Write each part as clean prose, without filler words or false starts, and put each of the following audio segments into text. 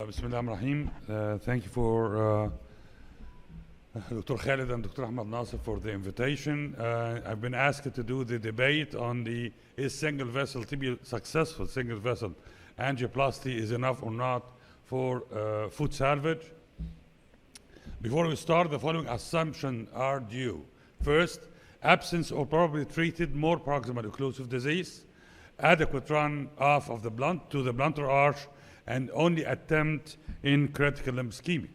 Bismillahirrahmanirrahim. Thank you for Dr. Khalid and Dr. Ahmed Nasser for the invitation. I've been asked to do the debate on is single vessel tibial successful single vessel angioplasty is enough or not for foot salvage. Before we start, the following assumptions are due. First, absence or probably treated more proximal occlusive disease, adequate run off of the blunt to the blunter arch, and only attempt in critical limb ischemia.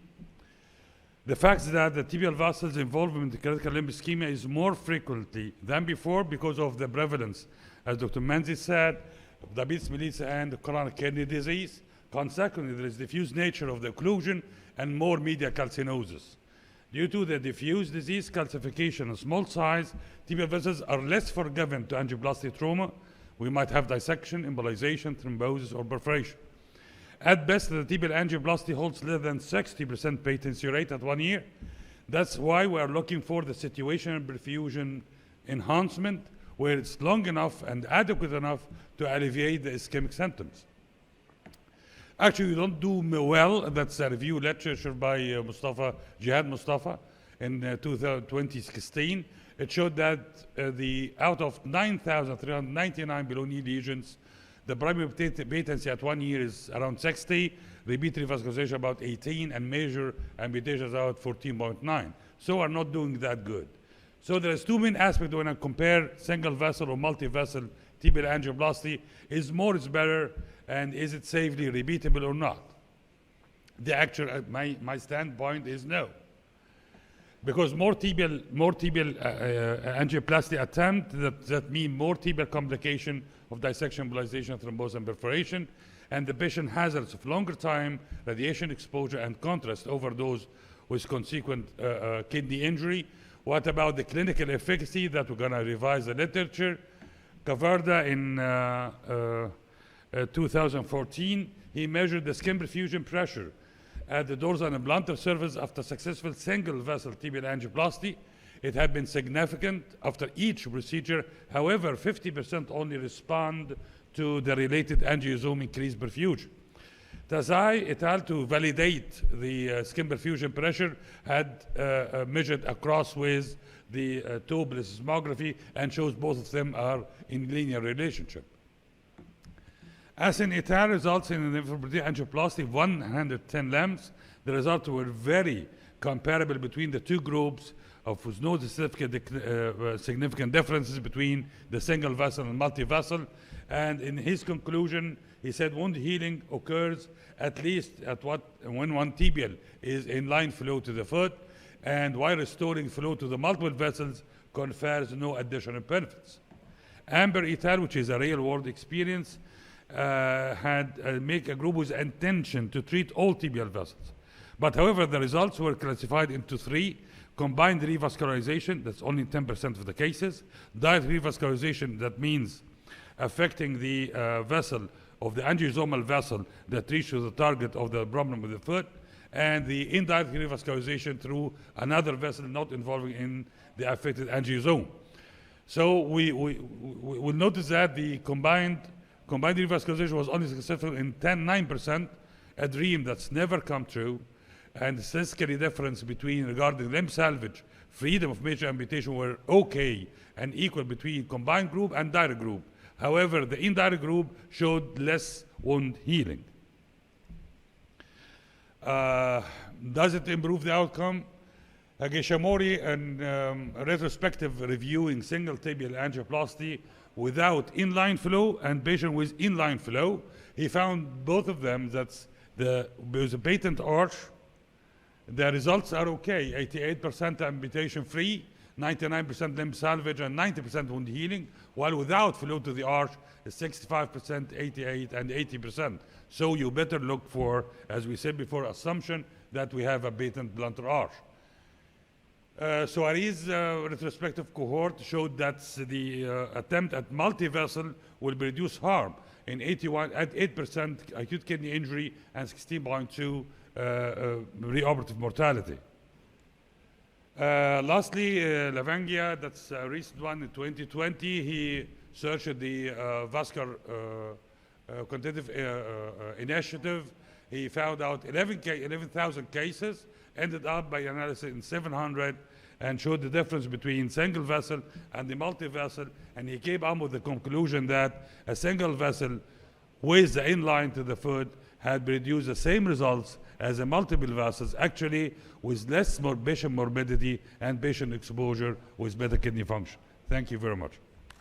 The fact that the tibial vessels involvement in critical limb ischemia is more frequently than before because of the prevalence, as Dr. Menzi said, of diabetes mellitus and chronic kidney disease. Consequently, there is diffuse nature of the occlusion and more medial calcinosis. Due to the diffuse disease calcification and small size, tibial vessels are less forgiving to angioplasty trauma. We might have dissection, embolization, thrombosis, or perforation. At best, the tibial angioplasty holds less than 60% patency rate at 1 year. That's why we are looking for the situational perfusion enhancement, where it's long enough and adequate enough to alleviate the ischemic symptoms. Actually, we don't do well. That's a review literature by Jihad Mustafa in 2016. It showed that out of 9,399 below knee lesions, the primary patency at 1 year is around 60, repeat revascularization about 18, and major amputation is about 14.9. So we're not doing that good. So there's two main aspects when I compare single vessel or multi-vessel tibial angioplasty. Is more is better, and is it safely repeatable or not? The actual, my standpoint is no. Because more tibial angioplasty attempt, that mean more tibial complication of dissection, embolization, thrombosis, and perforation, and the patient hazards of longer time, radiation exposure, and contrast overdose with consequent kidney injury. What about the clinical efficacy that we're gonna revise the literature? 𝗘𝗴𝗆𝗀 in 2014, he measured the skin perfusion pressure at the dorsal and blunter surface after successful single vessel tibial angioplasty. It had been significant after each procedure. However, 50% only respond to the related angioosome increased perfusion. 𝗘𝗏 et al. To validate the skin perfusion pressure had measured across with the toe plethysmography and shows both of them are in linear relationship. As in et al. Results in an infiltrative angioplasty 110 limbs, the results were very comparable between the two groups with no significant differences between the single vessel and multi-vessel. And in his conclusion, he said wound healing occurs at least when one tibial is in line flow to the foot, and while restoring flow to the multiple vessels confers no additional benefits. Amber et al., which is a real-world experience, had make a group with intention to treat all tibial vessels. But however, the results were classified into three: combined revascularization, that's only 10% of the cases; direct revascularization, that means affecting the vessel of the angiosomal vessel that reaches the target of the problem with the foot; and the indirect revascularization through another vessel not involving in the affected angiosome. So we notice that the combined revascularization was only successful in 9%, a dream that's never come true, and the statistically difference regarding limb salvage, freedom of major amputation were okay and equal between combined group and direct group. However, the indirect group showed less wound healing. Does it improve the outcome? Gishamori, in retrospective reviewing single tibial angioplasty without inline flow and patient with inline flow, he found both of them there's a patent arch. The results are okay: 88% amputation free, 99% limb salvage, and 90% wound healing, while without flow to the arch is 65%, 88%, and 80%. So you better look for, as we said before, assumption that we have a patent blunter arch. Soares' retrospective cohort showed that the attempt at multi-vessel will reduce harm in 8% acute kidney injury and 16.2 preoperative mortality. Lastly, Lavangia, that's a recent one in 2020, he searched the vascular quantitative initiative. He found out 11,000 cases, ended up by analysis in 700, and showed the difference between single vessel and the multi-vessel, and he came up with the conclusion that a single vessel with the inline to the foot had produced the same results as a multiple vessels, actually with less patient morbidity and patient exposure with better kidney function. Thank you very much.